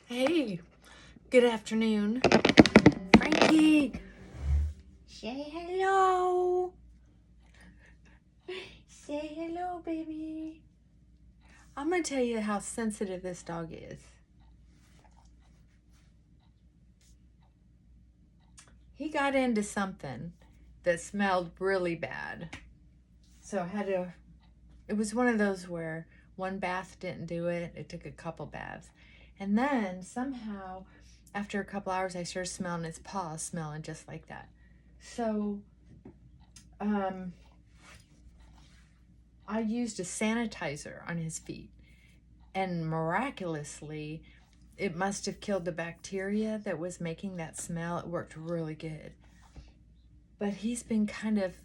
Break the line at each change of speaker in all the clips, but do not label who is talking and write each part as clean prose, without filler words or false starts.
Hey, good afternoon. Frankie, say hello. Say hello, baby. I'm going to tell you how sensitive this dog is. He got into something that smelled really bad. So it was one of those where one bath didn't do it. It took a couple baths. And then somehow, after a couple hours, I started smelling his paws smelling just like that. So, I used a sanitizer on his feet, and miraculously, it must have killed the bacteria that was making that smell. It worked really good. But he's been kind of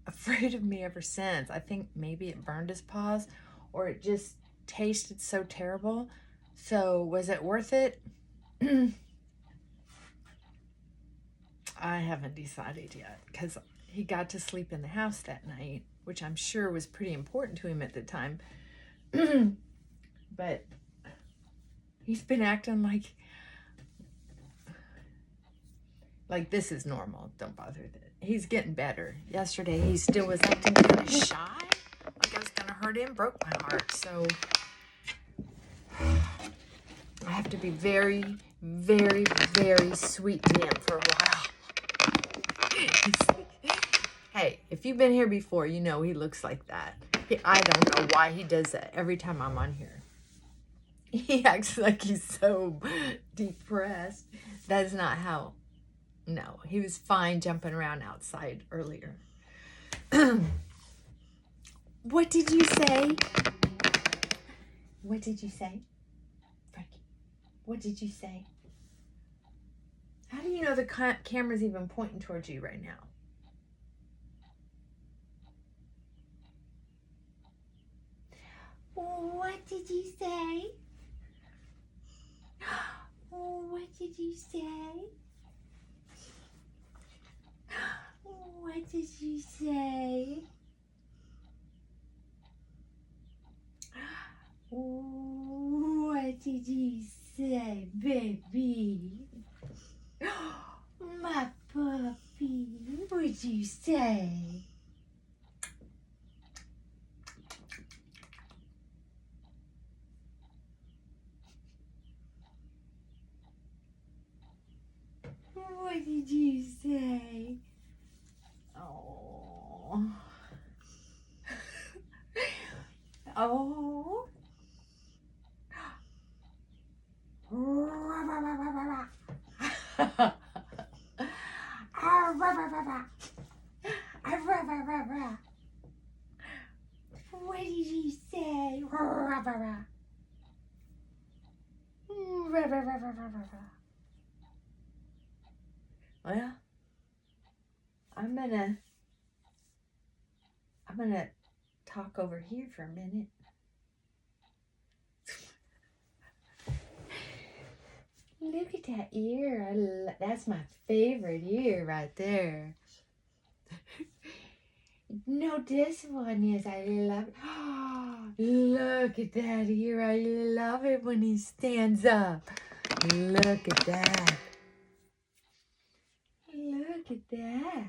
afraid of me ever since. I think maybe it burned his paws, or it just tasted so terrible. So was it worth it? I haven't decided yet, because he got to sleep in the house that night, which I'm sure was pretty important to him at the time. But he's been acting like this is normal. Don't bother with it. He's getting better. Yesterday he still was acting kind of shy, like I was gonna hurt him. Broke my heart. So I have to be very, very, very sweet to him for a while. Hey, if you've been here before, you know he looks like that. I don't know why he does that every time I'm on here. He acts like he's so depressed. That is not how. No, he was fine jumping around outside earlier. What did you say? What did you say? Frankie, what did you say? How do you know the camera's even pointing towards you right now? What did you say? What did you say? What did you say? What did you say, baby? My puppy, what'd you say? What did you say? Oh. Oh. What did you say? Well, I'm gonna talk over here for a minute. Look at that ear. That's my favorite ear right there. No, this one is. I love it. Look at that ear. I love it when he stands up. Look at that. Look at that.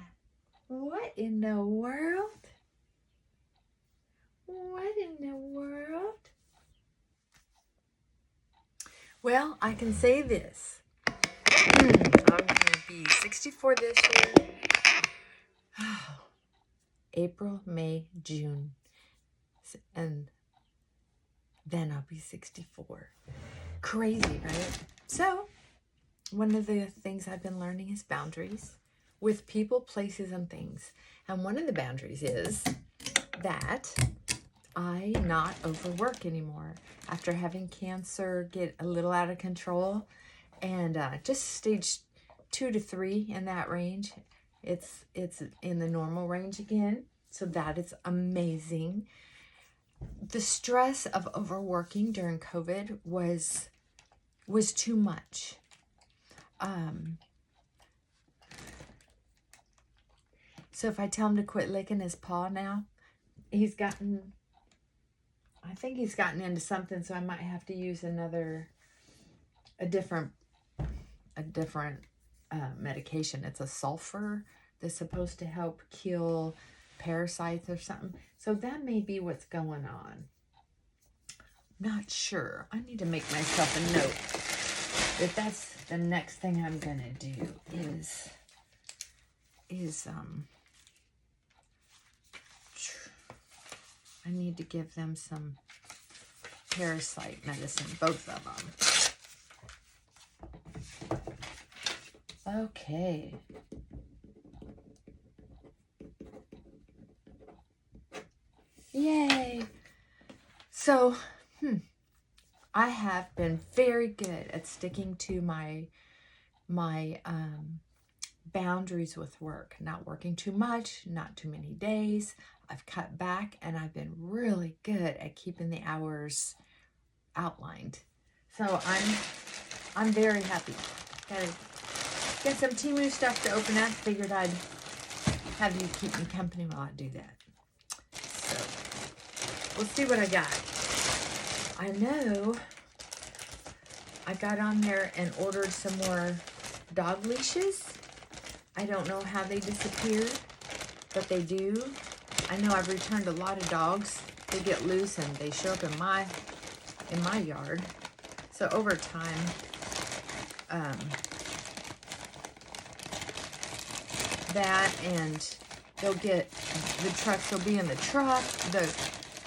What in the world? What in the world? Well, I can say this. I'm going to be 64 this year. April, May, June. And then I'll be 64. Crazy, right? So, one of the things I've been learning is boundaries with people, places, and things. And one of the boundaries is that I not overwork anymore. After having cancer get a little out of control, and just stage 2 to 3 in that range, it's in the normal range again. So that is amazing. The stress of overworking during COVID was too much. So if I tell him to quit licking his paw now, I think he's gotten into something, so I might have to use another a different medication. It's a sulfur that's supposed to help kill parasites or something. So that may be what's going on. Not sure. I need to make myself a note that that's the next thing I'm gonna do is I need to give them some parasite medicine, both of them. Okay. Yay. So, I have been very good at sticking to my boundaries with work. Not working too much, not too many days. I've cut back, and I've been really good at keeping the hours outlined. So I'm very happy. Gotta get some Temu stuff to open up. Figured I'd have you keep me company while I do that. So we'll see what I got. I know I got on there and ordered some more dog leashes. I don't know how they disappeared, but they do. I know I've returned a lot of dogs. They get loose and they show up in my yard. So over time, that, and they'll get the trucks. They'll be in the truck. The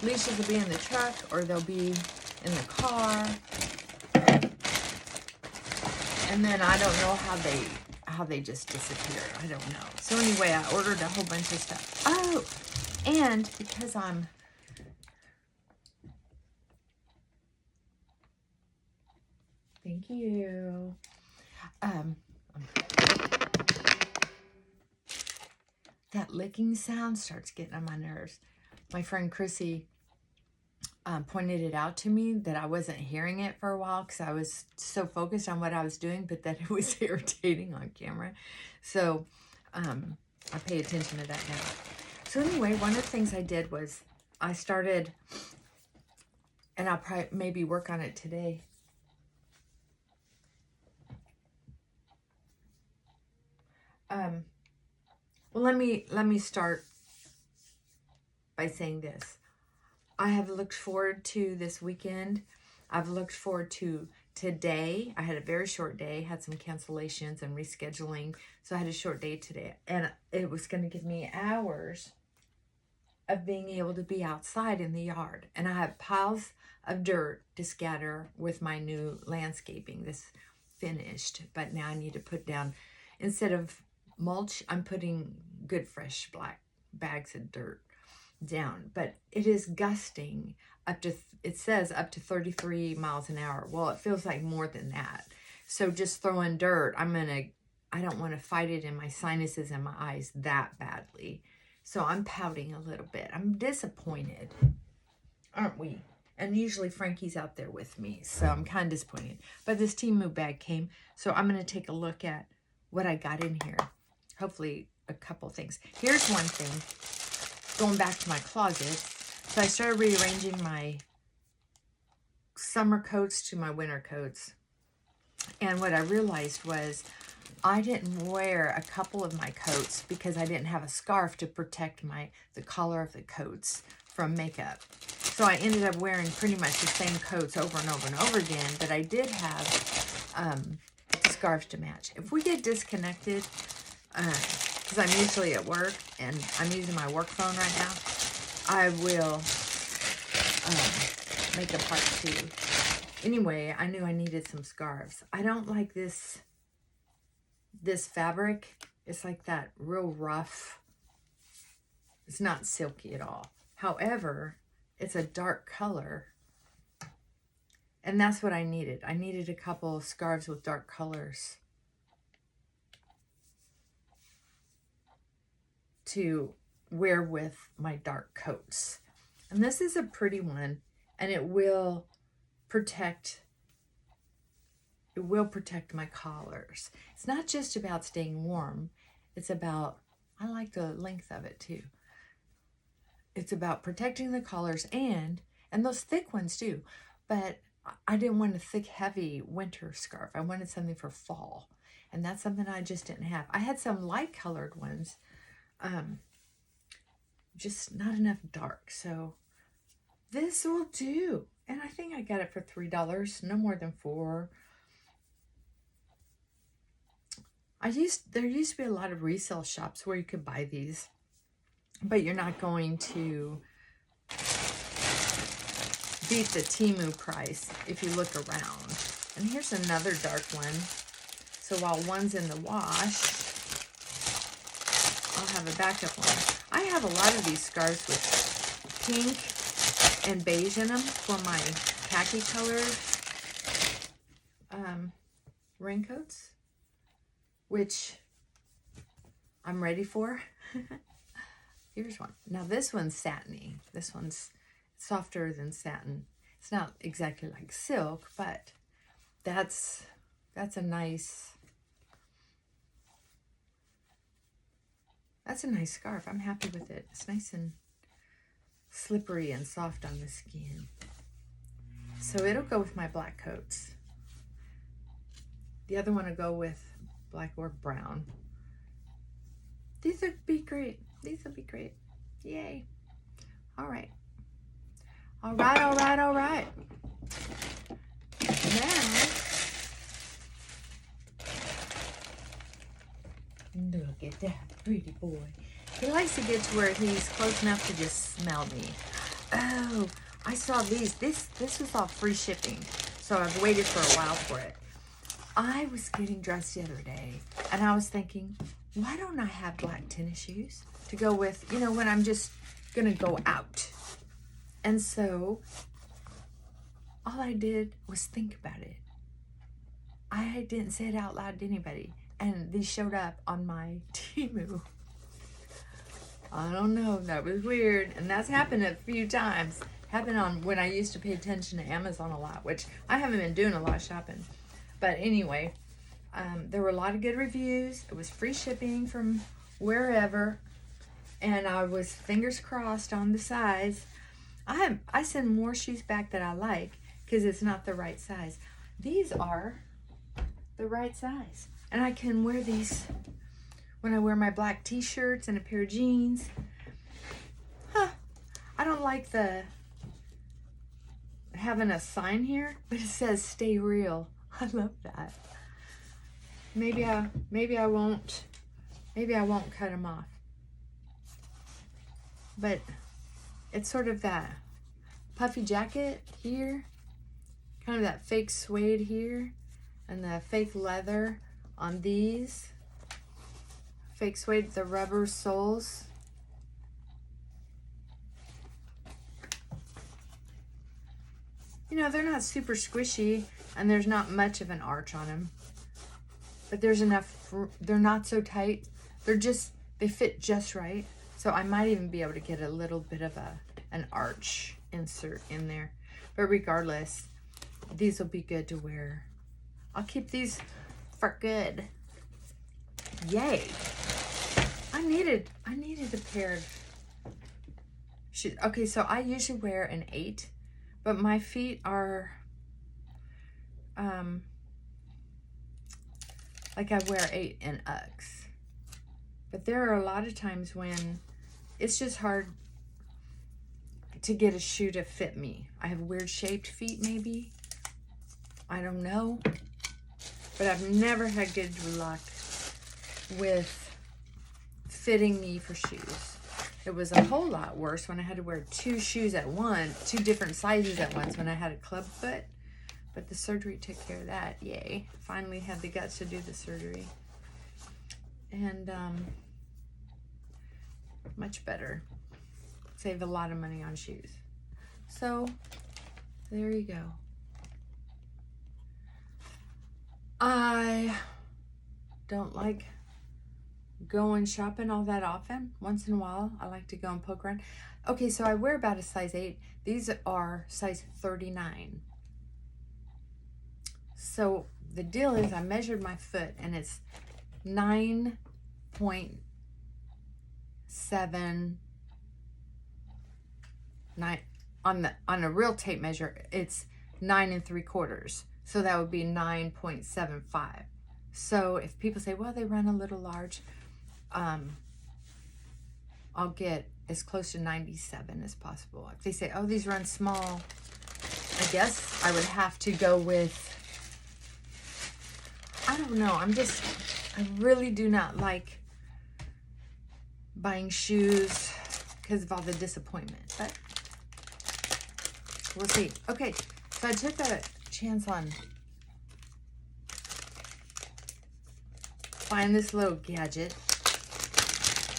leashes will be in the truck, or they'll be in the car. And then I don't know how they just disappear. I don't know. So anyway, I ordered a whole bunch of stuff. Oh, and because thank you. That licking sound starts getting on my nerves. My friend Chrissy pointed it out to me that I wasn't hearing it for a while because I was so focused on what I was doing, but that it was irritating on camera. So I pay attention to that now. So anyway, one of the things I did was I started, and I'll probably maybe work on it today. Well, let me start by saying this. I have looked forward to this weekend. I've looked forward to today. I had a very short day, had some cancellations and rescheduling. So I had a short day today, and it was going to give me hours of being able to be outside in the yard. And I have piles of dirt to scatter with my new landscaping. This finished, but now I need to put down, instead of mulch, I'm putting good fresh black bags of dirt down. But it is gusting up to, it says up to 33 miles an hour. Well, it feels like more than that. So just throwing dirt, I don't want to fight it in my sinuses and my eyes that badly. So I'm pouting a little bit. I'm disappointed, aren't we? And usually Frankie's out there with me, so I'm kind of disappointed. But this Temu bag came, so I'm going to take a look at what I got in here. Hopefully a couple things. Here's one thing, going back to my closet. So I started rearranging my summer coats to my winter coats. And what I realized was I didn't wear a couple of my coats because I didn't have a scarf to protect the collar of the coats from makeup. So I ended up wearing pretty much the same coats over and over and over again, but I did have scarves to match. If we get disconnected, because I'm usually at work and I'm using my work phone right now, I will make a part 2. Anyway, I knew I needed some scarves. I don't like this fabric. It's like that real rough. It's not silky at all. However, it's a dark color. And that's what I needed. I needed a couple of scarves with dark colors to wear with my dark coats. And this is a pretty one, and it will protect my collars. It's not just about staying warm. It's about, I like the length of it too. It's about protecting the collars and those thick ones too. But I didn't want a thick, heavy winter scarf. I wanted something for fall. And that's something I just didn't have. I had some light colored ones, just not enough dark. So this will do. And I think I got it for $3, no more than $4. There used to be a lot of resale shops where you could buy these, but you're not going to beat the Temu price if you look around. And here's another dark one. So while one's in the wash, I'll have a backup one. I have a lot of these scarves with pink and beige in them for my khaki colored raincoats, which I'm ready for. Here's one. Now this one's satiny. This one's softer than satin. It's not exactly like silk, but that's a nice scarf. I'm happy with it. It's nice and slippery and soft on the skin. So it'll go with my black coats. The other one will go with black or brown. These would be great. These will be great. Yay. All right. All right, all right, all right. Now, look at that pretty boy. He likes to get to where he's close enough to just smell me. Oh, I saw these. This was all free shipping, so I've waited for a while for it. I was getting dressed the other day, and I was thinking, why don't I have black tennis shoes to go with, you know, when I'm just going to go out? And so all I did was think about it. I didn't say it out loud to anybody. And these showed up on my Temu. I don't know. That was weird. And that's happened a few times. Happened on when I used to pay attention to Amazon a lot, which I haven't been doing a lot of shopping. But anyway, there were a lot of good reviews. It was free shipping from wherever. And I was fingers crossed on the size. I send more shoes back that I like because it's not the right size. These are the right size. And I can wear these when I wear my black t-shirts and a pair of jeans. I don't like having a sign here, but it says stay real. I love that. Maybe I won't cut them off. But it's sort of that puffy jacket here, kind of that fake suede here, and the fake leather on these. Fake suede, the rubber soles. You know, they're not super squishy, and there's not much of an arch on them. But there's enough, they're not so tight. They fit just right. So I might even be able to get a little bit of an arch insert in there. But regardless, these will be good to wear. I'll keep these for good. Yay. I needed a pair of shoes. Okay, so I usually wear an 8, but my feet are like I wear 8 in Uggs. But there are a lot of times when it's just hard to get a shoe to fit me. I have weird shaped feet maybe. I don't know. But I've never had good luck with fitting me for shoes. It was a whole lot worse when I had to wear 2 shoes at once, 2 different sizes at once when I had a club foot. But the surgery took care of that. Yay. Finally had the guts to do the surgery. And much better. Save a lot of money on shoes. So there you go. I don't like going shopping all that often. Once in a while, I like to go and poke around. Okay, so I wear about a size 8. These are size 39. So the deal is I measured my foot and it's 9.79 on a real tape measure. It's 9 3/4. So that would be 9.75. So if people say, well, they run a little large, I'll get as close to 97 as possible. If they say, oh, these run small, I guess I would have to go with, I don't know. I really do not like buying shoes because of all the disappointment. But we'll see. Okay, so I took a chance on buying this little gadget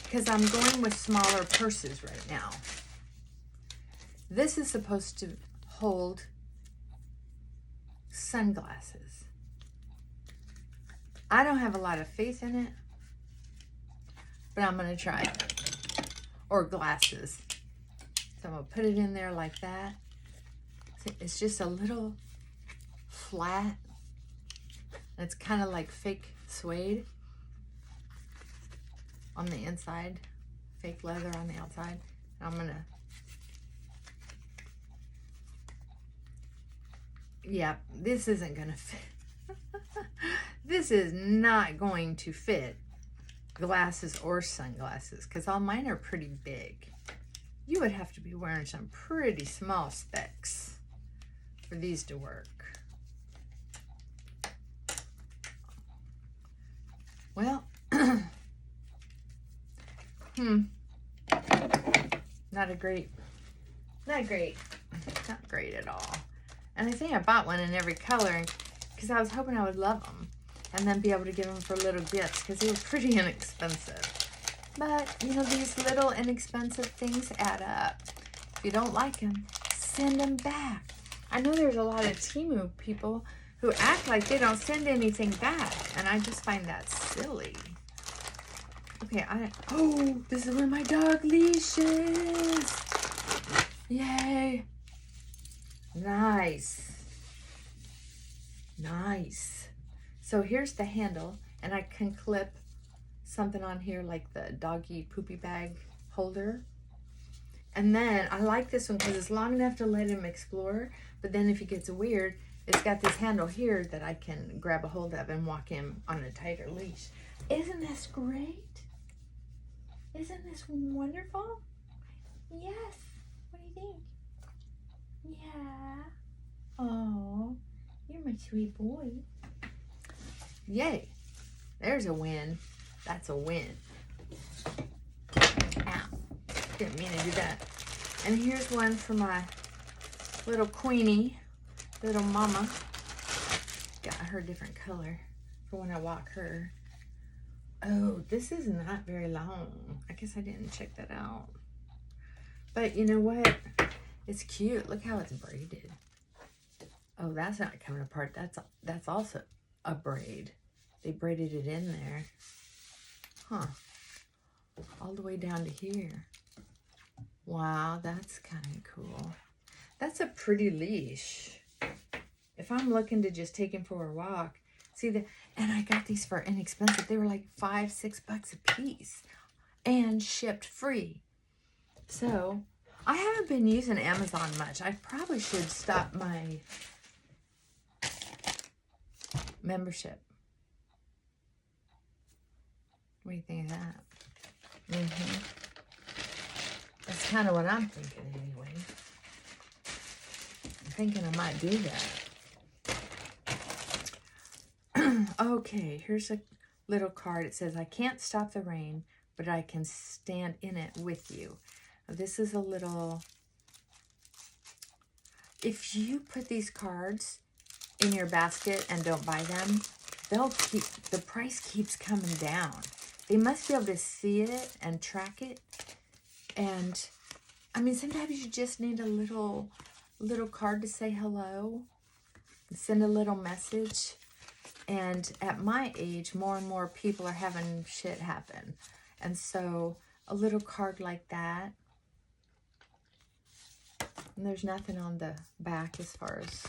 because I'm going with smaller purses right now. This is supposed to hold sunglasses. I don't have a lot of faith in it, but I'm going to try it. Or glasses. So I'm going to put it in there like that. It's just a little flat. It's kind of like fake suede on the inside, fake leather on the outside. I'm going to, yeah, this isn't going to fit. This is not going to fit glasses or sunglasses because all mine are pretty big. You would have to be wearing some pretty small specs for these to work. Well, not great at all. And I think I bought one in every color because I was hoping I would love them and then be able to give them for little gifts because they were pretty inexpensive. But, you know, these little inexpensive things add up. If you don't like them, send them back. I know there's a lot of Temu people who act like they don't send anything back, and I just find that silly. Okay, oh, this is where my dog leash is. Yay. Nice. Nice. So here's the handle, and I can clip something on here like the doggy poopy bag holder. And then I like this one because it's long enough to let him explore, but then if he gets weird, it's got this handle here that I can grab a hold of and walk him on a tighter leash. Isn't this great? Isn't this wonderful? Yes. What do you think? Yeah. Oh, you're my sweet boy. Yay. There's a win. That's a win. Ow. Didn't mean to do that. And here's one for my little Queenie, little mama. Got her different color for when I walk her. Oh, this is not very long. I guess I didn't check that out. But you know what? It's cute. Look how it's braided. Oh, that's not coming apart. That's also a braid. They braided it in there. Huh. All the way down to here. Wow, that's kind of cool. That's a pretty leash. If I'm looking to just take him for a walk, and I got these for inexpensive. They were like $5-6 a piece and shipped free. So I haven't been using Amazon much. I probably should stop my membership. What do you think of that? That's kind of what I'm thinking anyway. I'm thinking I might do that. Okay, here's a little card. It says, I can't stop the rain, but I can stand in it with you. Now, this is a little... If you put these cards in your basket and don't buy them, the price keeps coming down. They must be able to see it and track it. And, I mean, sometimes you just need a little card to say hello. Send a little message. And at my age, more and more people are having shit happen. And so, a little card like that. And there's nothing on the back as far as...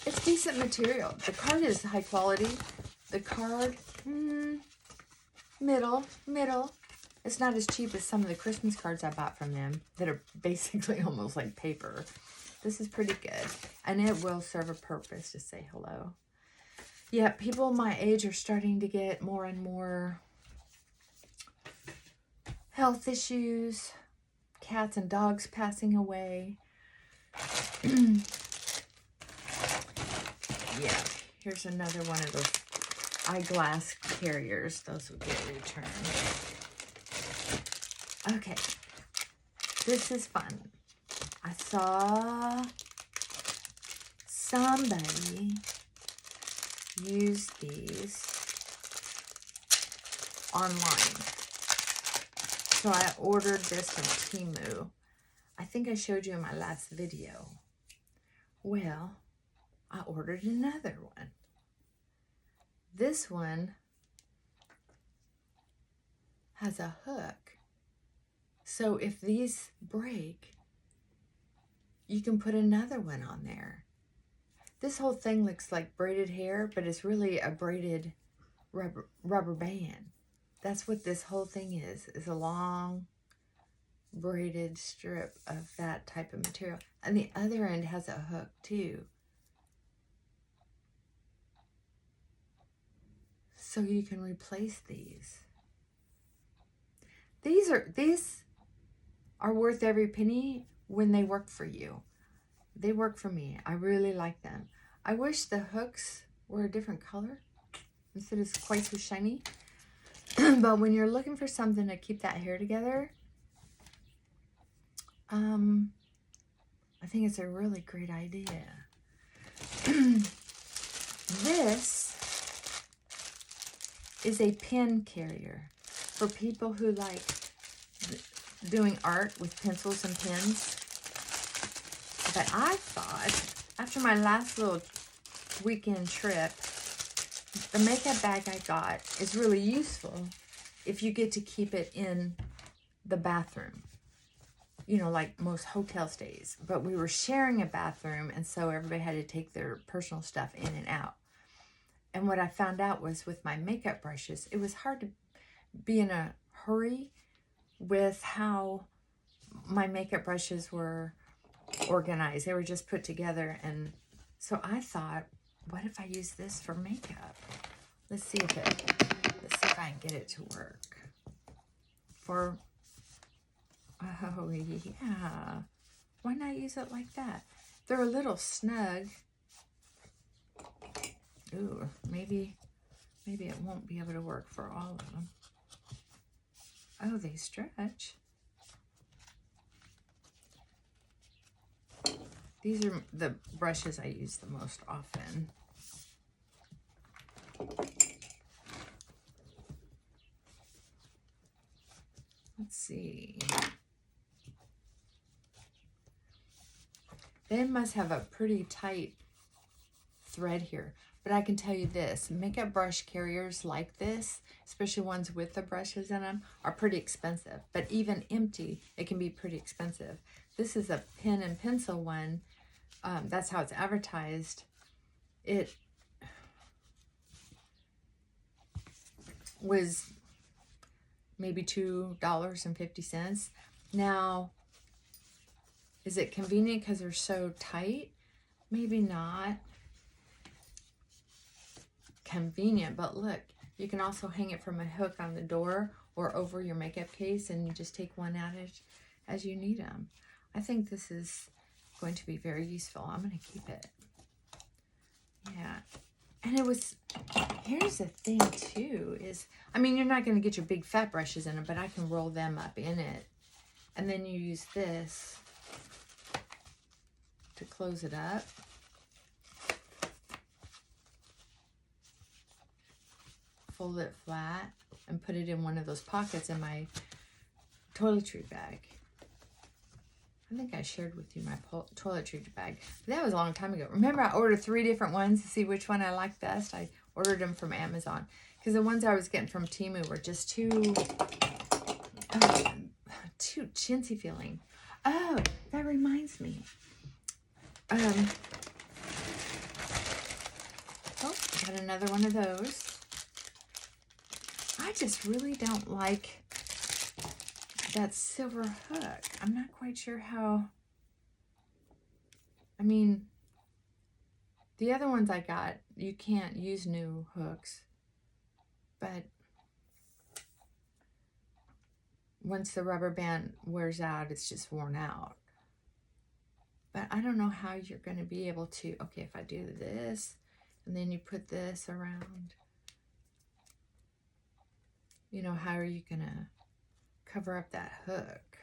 It's decent material. The card is high quality. The card, middle. It's not as cheap as some of the Christmas cards I bought from them that are basically almost like paper. This is pretty good. And it will serve a purpose to say hello. Yeah, people my age are starting to get more and more health issues. Cats and dogs passing away. Yeah, here's another one of those eyeglass carriers. Those will get returned. Okay, this is fun. I saw somebody use these online. So I ordered this from Temu. I think I showed you in my last video. Well, I ordered another one. This one has a hook. So if these break, you can put another one on there. This whole thing looks like braided hair, but it's really a braided rubber band. That's what this whole thing is a long braided strip of that type of material. And the other end has a hook too. So you can replace these. These are worth every penny when they work for you. They work for me. I really like them. I wish the hooks were a different color instead of quite so shiny. But when you're looking for something to keep that hair together, I think it's a really great idea. This is a pen carrier for people who like doing art with pencils and pens. But I thought, after my last little weekend trip, the makeup bag I got is really useful if you get to keep it in the bathroom. You know, like most hotel stays. But we were sharing a bathroom, and so everybody had to take their personal stuff in and out. And what I found out was with my makeup brushes, it was hard to be in a hurry with how my makeup brushes were organized. They were just put together. And so I thought, what if I use this for makeup? Let's see if I can get it to work. Oh yeah. Why not use it like that? They're a little snug. Ooh, maybe it won't be able to work for all of them. Oh, they stretch. These are the brushes I use the most often. Let's see. They must have a pretty tight thread here. But I can tell you this, makeup brush carriers like this, especially ones with the brushes in them, are pretty expensive. But even empty, it can be pretty expensive. This is a pen and pencil one. That's how it's advertised. It was maybe $2.50. Now, is it convenient because they're so tight? Maybe not convenient, but look, you can also hang it from a hook on the door or over your makeup case, and you just take one out as you need them. I think this is going to be very useful. I'm going to keep it. Yeah. And it was, here's the thing too, is, I mean, you're not going to get your big fat brushes in it, but I can roll them up in it. And then you use this to close it up. Fold it flat and put it in one of those pockets in my toiletry bag. I think I shared with you my toiletry bag. But that was a long time ago. Remember, I ordered 3 different ones to see which one I liked best. I ordered them from Amazon because the ones I was getting from Temu were just too chintzy feeling. Oh, that reminds me. Oh, got another one of those. I just really don't like that silver hook. I'm not quite sure how, I mean, the other ones I got, you can't use new hooks, but once the rubber band wears out, it's just worn out. But I don't know how you're going to be able to, okay, if I do this, and then you put this around, you know, how are you going to cover up that hook?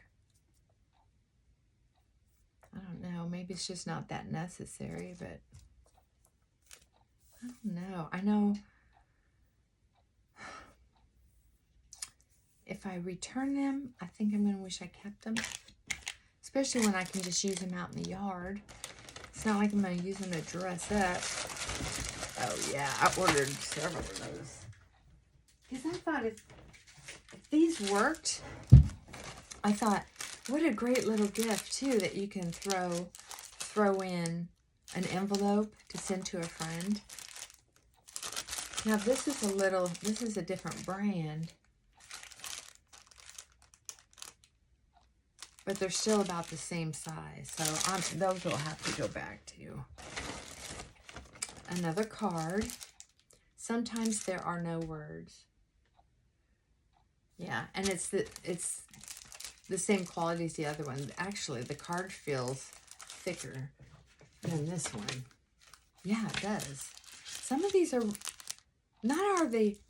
I don't know. Maybe it's just not that necessary, but I don't know. I know if I return them, I think I'm going to wish I kept them. Especially when I can just use them out in the yard. It's not like I'm going to use them to dress up. Oh, yeah. I ordered several of those. Because I thought if these worked, I thought, what a great little gift, too, that you can throw in an envelope to send to a friend. Now, this is a different brand. But they're still about the same size. So those will have to go back to. Another card. Sometimes there are no words. Yeah, and it's the same quality as the other one. Actually, the card feels thicker than this one. Yeah, it does. Some of these are not only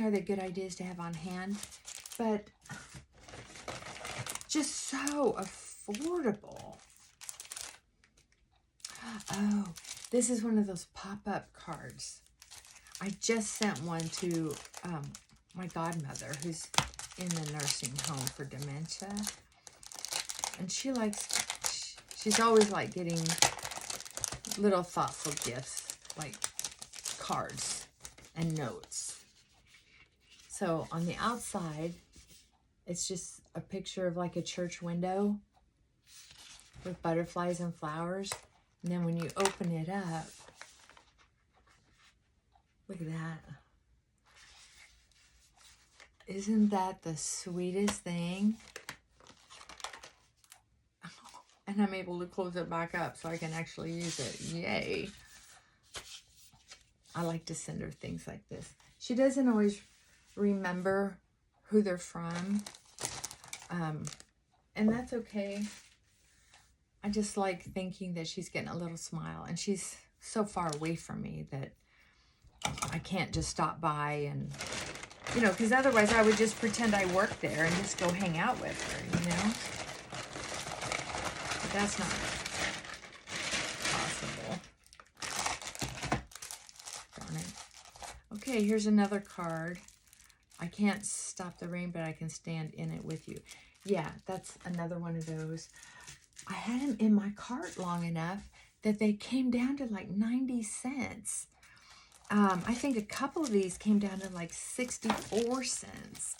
are they good ideas to have on hand, but just so affordable. Oh, this is one of those pop-up cards. I just sent one to my godmother, who's in the nursing home for dementia. And she's always like getting little thoughtful gifts, like cards and notes. So on the outside, it's just a picture of like a church window with butterflies and flowers. And then when you open it up, look at that. Isn't that the sweetest thing? And I'm able to close it back up so I can actually use it. Yay. I like to send her things like this. She doesn't always remember who they're from. And that's okay. I just like thinking that she's getting a little smile. And she's so far away from me that I can't just stop by and, you know, because otherwise I would just pretend I work there and just go hang out with her, you know. But that's not possible. Darn it. Okay, here's another card. I can't stop the rain, but I can stand in it with you. Yeah, that's another one of those. I had them in my cart long enough that they came down to like 90 cents. I think a couple of these came down to like 64 cents.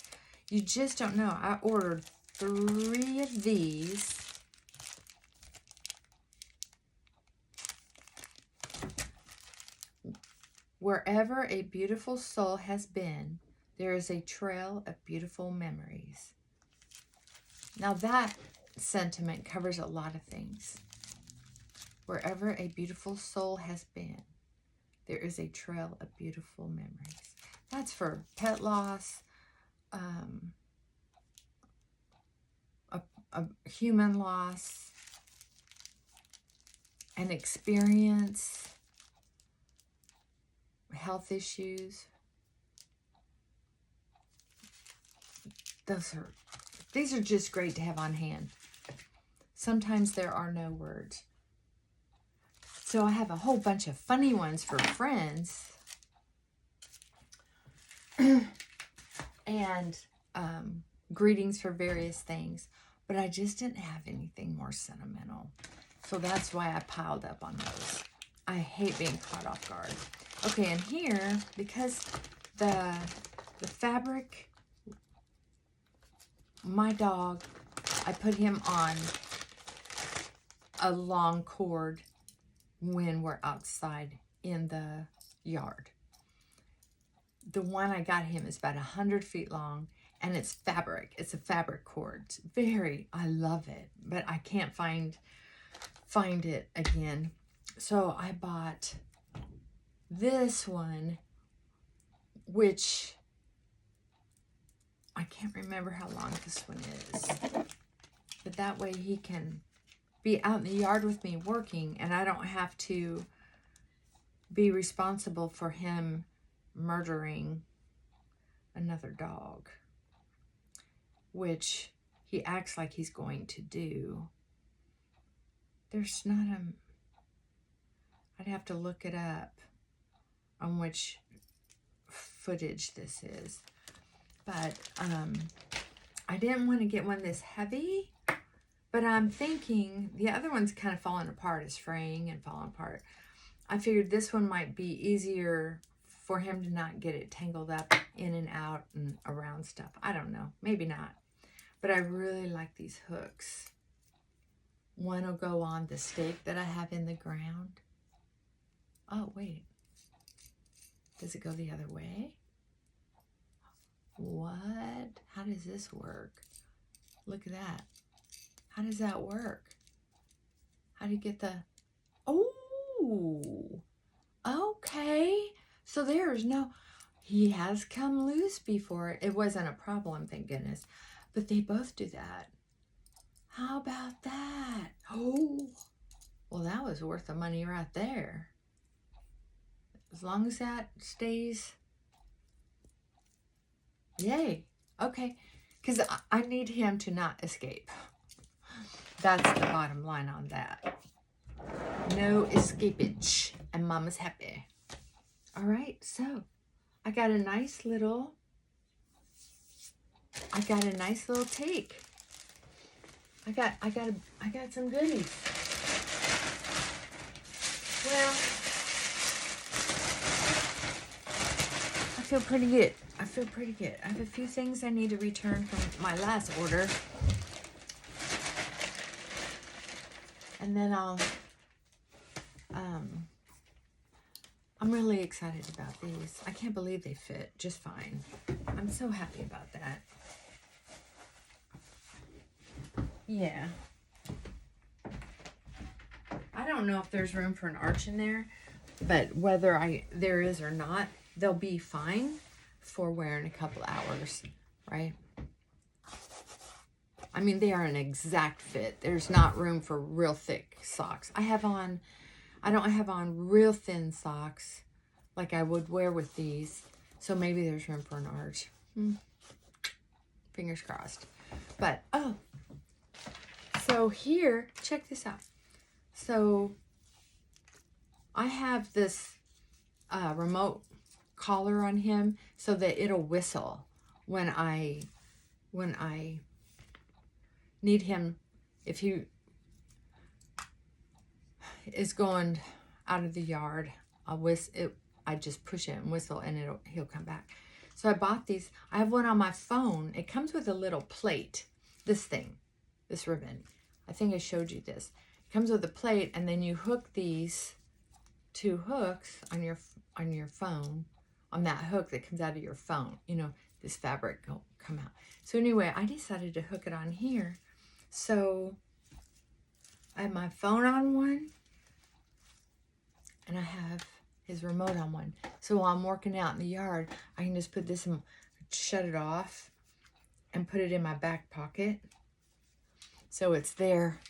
You just don't know. I ordered 3 of these. Wherever a beautiful soul has been, there is a trail of beautiful memories. Now that sentiment covers a lot of things. Wherever a beautiful soul has been, there is a trail of beautiful memories. That's for pet loss, a human loss, an experience, health issues. These are just great to have on hand. Sometimes there are no words. So I have a whole bunch of funny ones for friends. And greetings for various things. But I just didn't have anything more sentimental. So that's why I piled up on those. I hate being caught off guard. Okay, and here, because the fabric, my dog, I put him on a long cord when we're outside in the yard. The one I got him is about 100 feet long, And it's fabric. It's a fabric cord. It's I love it, but I can't find it again. So I bought this one, which I can't remember how long this one is. But that way he can be out in the yard with me working, and I don't have to be responsible for him murdering another dog, which he acts like he's going to do. There's not a... I'd have to look it up on which footage this is. But I didn't want to get one this heavy, but I'm thinking the other one's kind of falling apart. It's fraying and falling apart. I figured this one might be easier for him to not get it tangled up in and out and around stuff. I don't know. Maybe not. But I really like these hooks. One will go on the stake that I have in the ground. Oh, wait. Does it go the other way? What? How does this work? Look at that. How does that work? How do you get the... Oh! Okay. So there's no... He has come loose before. It wasn't a problem, thank goodness. But they both do that. How about that? Oh! Well, that was worth the money right there. As long as that stays... Yay. Okay. Because I need him to not escape. That's the bottom line on that. No escapage. And Mama's happy. All right. So, I got a nice little take. I got some goodies. Well, I feel pretty good. I have a few things I need to return from my last order. And then I'm really excited about these. I can't believe they fit just fine. I'm so happy about that. Yeah. I don't know if there's room for an arch in there, but whether there is or not, they'll be fine for wearing a couple hours, right? I mean, they are an exact fit. There's not room for real thick socks. I don't have on real thin socks like I would wear with these. So maybe there's room for an arch. Fingers crossed. But, oh. So here, check this out. So I have this remote collar on him so that it'll whistle when I need him. If he is going out of the yard, I just push it and whistle and he'll come back. So I bought these. I have one on my phone. It comes with a little plate. This ribbon. I think I showed you this. It comes with a plate, and then you hook these two hooks on your phone, on that hook that comes out of your phone. You know, this fabric will come out. So anyway, I decided to hook it on here. So I have my phone on one, and I have his remote on one. So while I'm working out in the yard, I can just put this and shut it off and put it in my back pocket. So it's there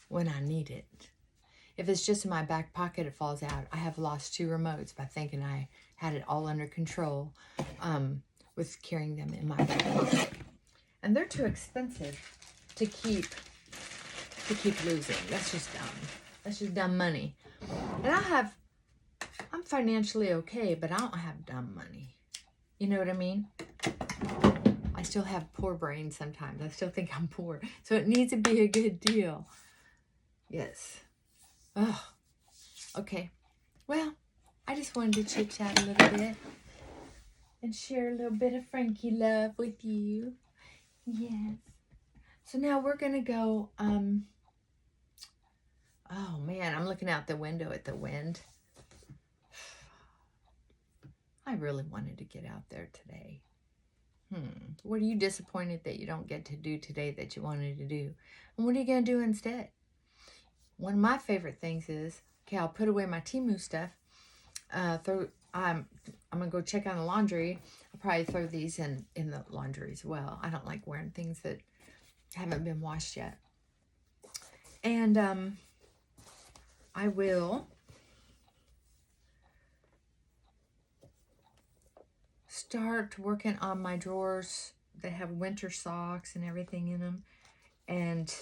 when I need it. If it's just in my back pocket, it falls out. I have lost 2 remotes by thinking I had it all under control with carrying them in my back pocket. And they're too expensive to keep losing. That's just dumb. That's just dumb money. And I'm financially okay, but I don't have dumb money. You know what I mean? I still have poor brain sometimes. I still think I'm poor. So it needs to be a good deal. Yes. Oh, okay. Well, I just wanted to chit-chat a little bit and share a little bit of Frankie love with you. Yes. So now we're going to go, oh man, I'm looking out the window at the wind. I really wanted to get out there today. What are you disappointed that you don't get to do today that you wanted to do? And what are you going to do instead? One of my favorite things is, okay, I'll put away my Temu stuff. I'm going to go check on the laundry. I'll probably throw these in the laundry as well. I don't like wearing things that haven't been washed yet. And I will start working on my drawers that have winter socks and everything in them. And,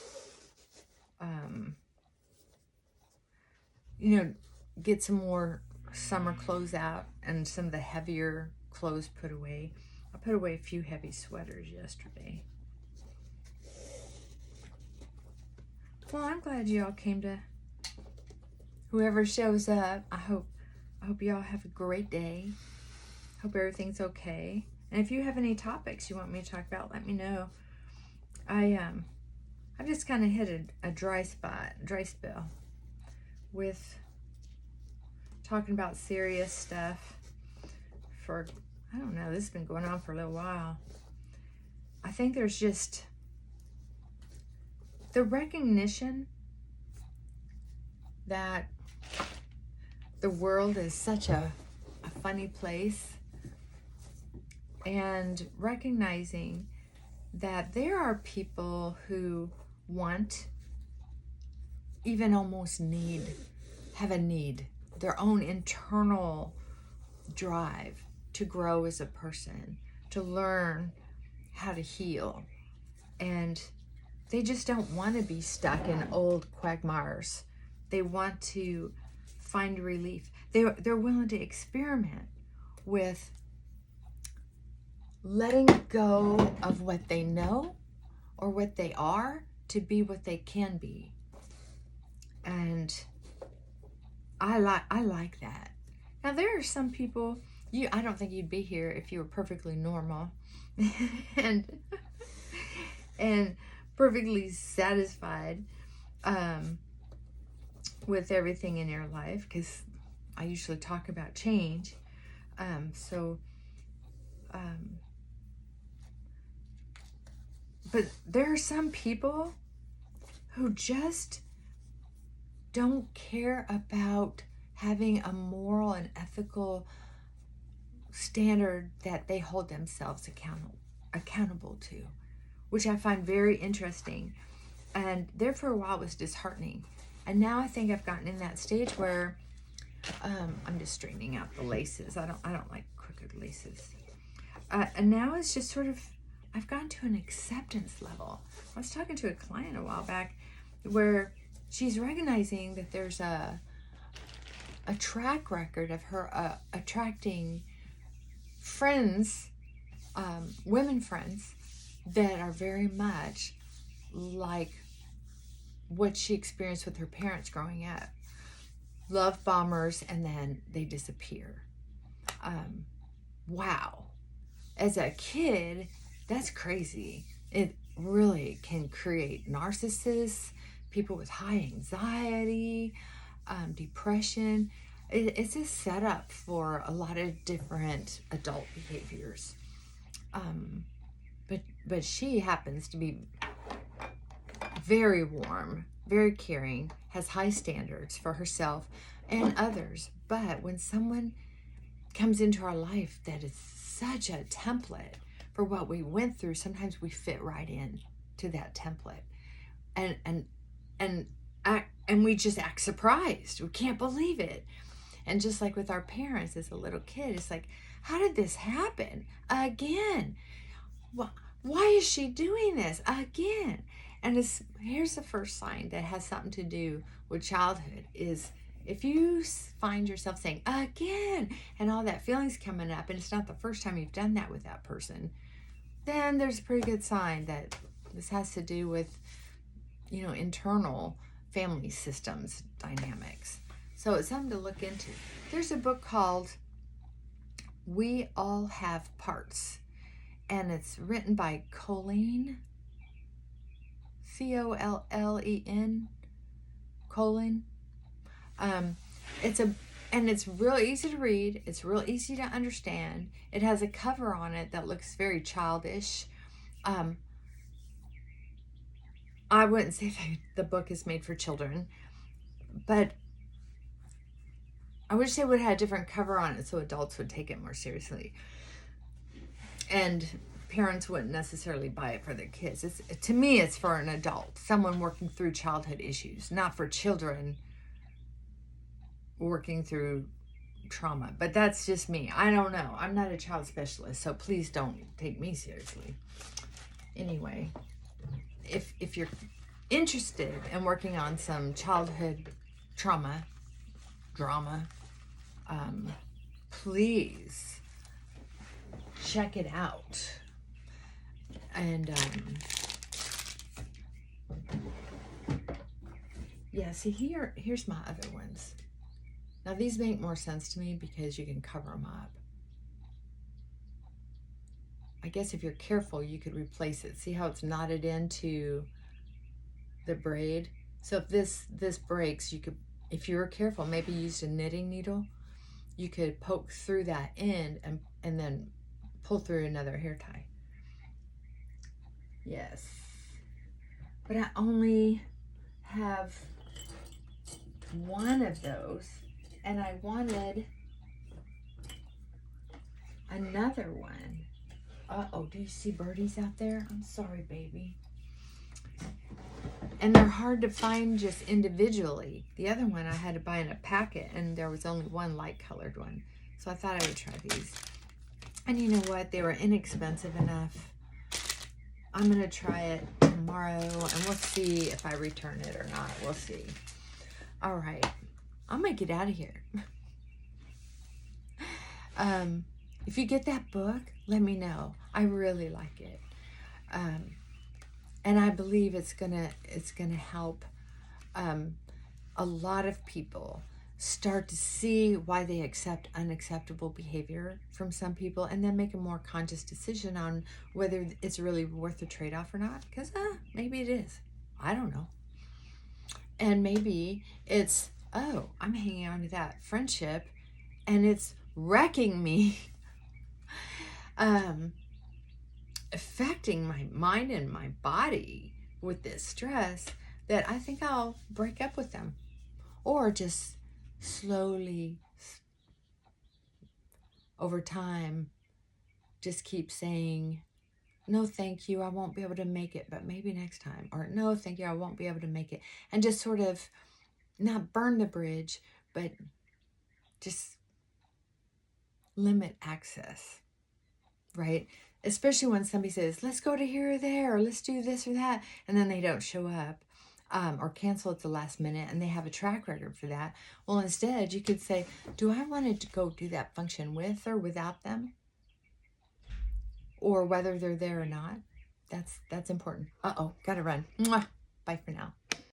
you know, get some more summer clothes out and some of the heavier clothes put away. I put away a few heavy sweaters yesterday. Well, I'm glad you all came to. Whoever shows up, I hope you all have a great day. Hope everything's okay. And if you have any topics you want me to talk about, let me know. I've just kind of hit a dry spell with talking about serious stuff for, I don't know, this has been going on for a little while. I think there's just the recognition that the world is such a funny place, and recognizing that there are people who want, even almost have a need, their own internal drive to grow as a person, to learn how to heal. And they just don't want to be stuck in old quagmires. They want to find relief. They're willing to experiment with letting go of what they know or what they are to be what they can be. And I like that. Now there are some people, I don't think you'd be here if you were perfectly normal and perfectly satisfied with everything in your life, because I usually talk about change. But there are some people who just don't care about having a moral and ethical standard that they hold themselves accountable to, which I find very interesting. And there for a while was disheartening. And now I think I've gotten in that stage where I'm just straightening out the laces. I don't like crooked laces. And now it's just sort of, I've gotten to an acceptance level. I was talking to a client a while back where she's recognizing that there's a track record of her attracting friends, women friends, that are very much like what she experienced with her parents growing up. Love bombers, and then they disappear. Wow. As a kid, that's crazy. It really can create narcissists, people with high anxiety, depression. It's a setup for a lot of different adult behaviors. But she happens to be very warm, very caring, has high standards for herself and others. But when someone comes into our life that is such a template for what we went through, sometimes we fit right in to that template, and we just act surprised. We can't believe it. And just like with our parents as a little kid, it's like, how did this happen again? Why is she doing this again? And here's the first sign that has something to do with childhood is if you find yourself saying again and all that feelings coming up, and it's not the first time you've done that with that person, then there's a pretty good sign that this has to do with, internal family systems dynamics. So it's something to look into. There's a book called We All Have Parts, and it's written by Colleen, Collen. It's And it's real easy to read. It's real easy to understand. It has a cover on it that looks very childish. I wouldn't say that the book is made for children, but I wish they would have had a different cover on it so adults would take it more seriously. And parents wouldn't necessarily buy it for their kids. To me, it's for an adult, someone working through childhood issues, not for children working through trauma. But that's just me. I don't know. I'm not a child specialist, so please don't take me seriously. Anyway, if you're interested in working on some childhood drama, please check it out. And yeah, see, here's my other ones. Now these make more sense to me because you can cover them up. I guess if you're careful, you could replace it. See how it's knotted into the braid? So if this breaks, you could, if you were careful, maybe use a knitting needle, you could poke through that end and then pull through another hair tie. Yes. But I only have one of those, and I wanted another one. Uh-oh, do you see birdies out there? I'm sorry, baby. And they're hard to find just individually. The other one I had to buy in a packet, and there was only one light colored one. So I thought I would try these. And you know what? They were inexpensive enough. I'm going to try it tomorrow, and we'll see if I return it or not. We'll see. All right. I'm going to get out of here. If you get that book, let me know. I really like it. And I believe it's gonna help a lot of people start to see why they accept unacceptable behavior from some people, and then make a more conscious decision on whether it's really worth the trade-off or not. Because maybe it is. I don't know. And maybe it's, oh, I'm hanging on to that friendship and it's wrecking me. Affecting my mind and my body with this stress, that I think I'll break up with them, or just slowly over time just keep saying, no thank you, I won't be able to make it, but maybe next time, or no thank you, I won't be able to make it, and just sort of not burn the bridge, but just limit access, right? Especially when somebody says, let's go to here or there, or let's do this or that, and then they don't show up, or cancel at the last minute, and they have a track record for that. Well, instead, you could say, do I want to go do that function with or without them? Or whether they're there or not? That's important. Uh-oh, gotta run. Mwah. Bye for now.